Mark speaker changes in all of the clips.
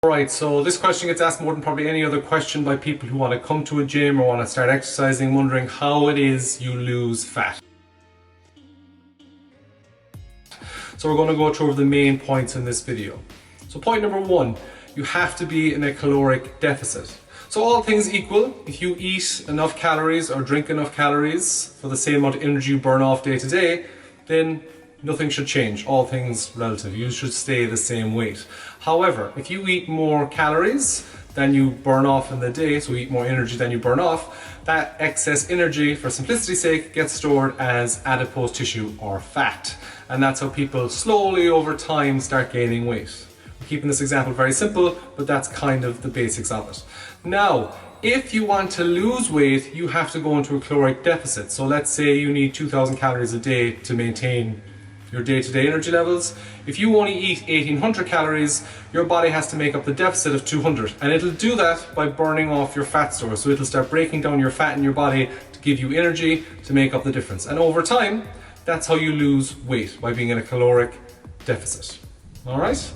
Speaker 1: Alright, so this question gets asked more than probably any other question by people who want to come to a gym or want to start exercising, wondering how it is you lose fat. So we're going to go through the main points in this video. So point number one, you have to be in a caloric deficit. So all things equal, if you eat enough calories or drink enough calories for the same amount of energy you burn off day to day, then nothing should change, all things relative. You should stay the same weight. However, if you eat more calories than you burn off in the day, so you eat more energy than you burn off, that excess energy, for simplicity's sake, gets stored as adipose tissue or fat. And that's how people slowly over time start gaining weight. We're keeping this example very simple, but that's kind of the basics of it. Now, if you want to lose weight, you have to go into a caloric deficit. So let's say you need 2,000 calories a day to maintain your day-to-day energy levels. If you only eat 1,800 calories, your body has to make up the deficit of 200. And it'll do that by burning off your fat stores. So it'll start breaking down your fat in your body to give you energy to make up the difference. And over time, that's how you lose weight, by being in a caloric deficit. All right?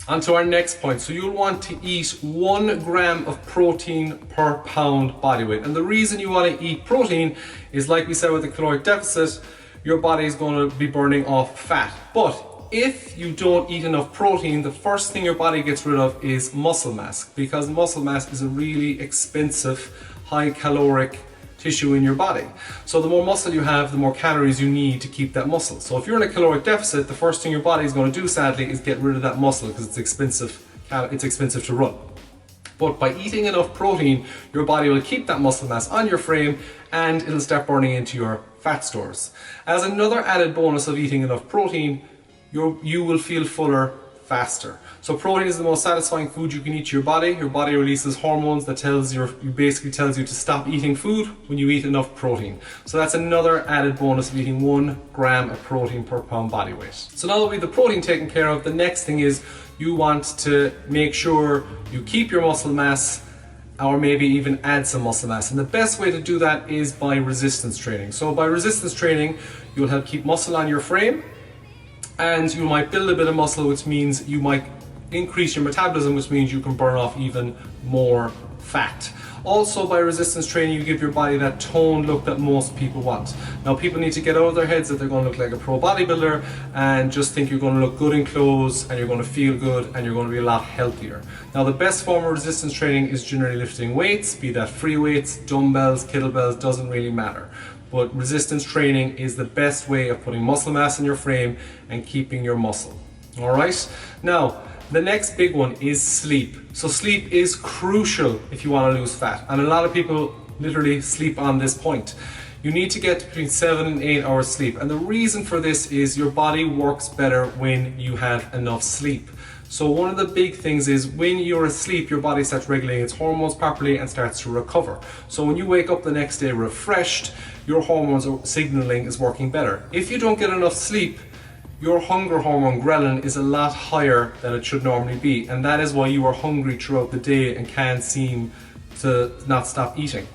Speaker 1: On to our next point. So you'll want to eat 1 gram of protein per pound body weight. And the reason you want to eat protein is, like we said with the caloric deficit, your body is going to be burning off fat. But if you don't eat enough protein, the first thing your body gets rid of is muscle mass, because muscle mass is a really expensive, high caloric tissue in your body. So the more muscle you have, the more calories you need to keep that muscle. So if you're in a caloric deficit, the first thing your body is going to do, sadly, is get rid of that muscle, because it's expensive to run. But by eating enough protein, your body will keep that muscle mass on your frame and it'll start burning into your fat stores. As another added bonus of eating enough protein, you will feel fuller faster. So protein is the most satisfying food you can eat to your body. Your body releases hormones that basically tells you to stop eating food when you eat enough protein. So that's another added bonus of eating 1 gram of protein per pound body weight. So now that we have the protein taken care of, the next thing is you want to make sure you keep your muscle mass, or maybe even add some muscle mass. And the best way to do that is by resistance training. So by resistance training, you'll help keep muscle on your frame, and you might build a bit of muscle, which means you might increase your metabolism, which means you can burn off even more fat. Also, by resistance training, you give your body that toned look that most people want. Now, people need to get out of their heads that they're going to look like a pro bodybuilder and just think you're going to look good in clothes and you're going to feel good and you're going to be a lot healthier. Now, the best form of resistance training is generally lifting weights, be that free weights, dumbbells, kettlebells, doesn't really matter. But resistance training is the best way of putting muscle mass in your frame and keeping your muscle. All right? Now, the next big one is sleep. So sleep is crucial if you want to lose fat. And a lot of people literally sleep on this point. You need to get between 7 and 8 hours sleep. And the reason for this is your body works better when you have enough sleep. So one of the big things is when you're asleep, your body starts regulating its hormones properly and starts to recover. So when you wake up the next day refreshed, your hormones signaling is working better. If you don't get enough sleep, your hunger hormone ghrelin is a lot higher than it should normally be, and that is why you are hungry throughout the day and can't seem to not stop eating.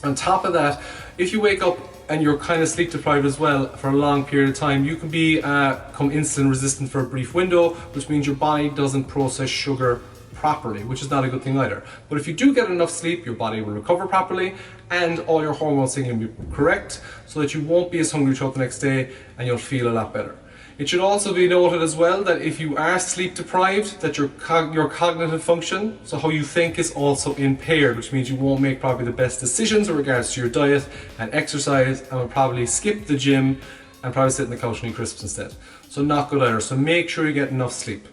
Speaker 1: On top of that, if you wake up and you're kind of sleep deprived as well for a long period of time, you can become insulin resistant for a brief window, which means your body doesn't process sugar properly, which is not a good thing either. But if you do get enough sleep, your body will recover properly and all your hormone signaling will be correct, so that you won't be as hungry throughout the next day and you'll feel a lot better. It should also be noted as well that if you are sleep deprived, that your cognitive function, so how you think, is also impaired, which means you won't make probably the best decisions in regards to your diet and exercise, and will probably skip the gym and probably sit in the couch and eat crisps instead. So not good either. So make sure you get enough sleep.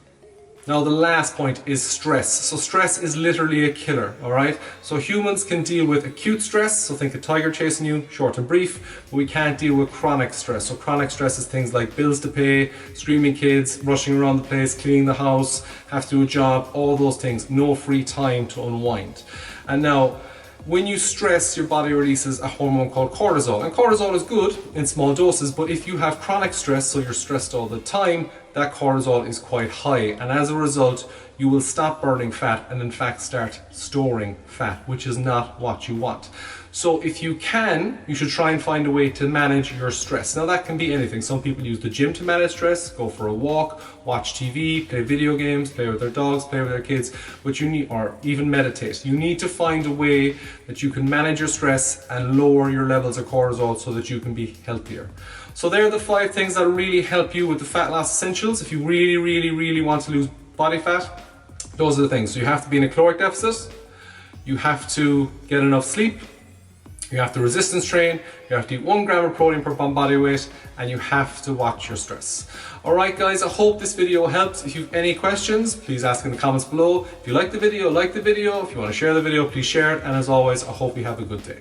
Speaker 1: Now the last point is stress. So stress is literally a killer, all right? So humans can deal with acute stress, so think a tiger chasing you, short and brief, but we can't deal with chronic stress. So chronic stress is things like bills to pay, screaming kids, rushing around the place, cleaning the house, have to do a job, all those things, no free time to unwind. And now, when you stress, your body releases a hormone called cortisol. And cortisol is good in small doses, but if you have chronic stress, so you're stressed all the time, that cortisol is quite high, and as a result you will stop burning fat and in fact start storing fat, which is not what you want. So if you can, you should try and find a way to manage your stress. Now that can be anything. Some people use the gym to manage stress, go for a walk, watch TV, play video games, play with their dogs, play with their kids, but you need, or even meditate. You need to find a way that you can manage your stress and lower your levels of cortisol so that you can be healthier. So there are the 5 things that really help you with the fat loss essentials. If you really want to lose body fat, those are the things. So you have to be in a caloric deficit, you have to get enough sleep, you have to resistance train, you have to eat 1 gram of protein per pound body weight, and you have to watch your stress. Alright guys, I hope this video helps. If you have any questions, please ask in the comments below. If you like the video, like the video. If you want to share the video, please share it. And as always, I hope you have a good day.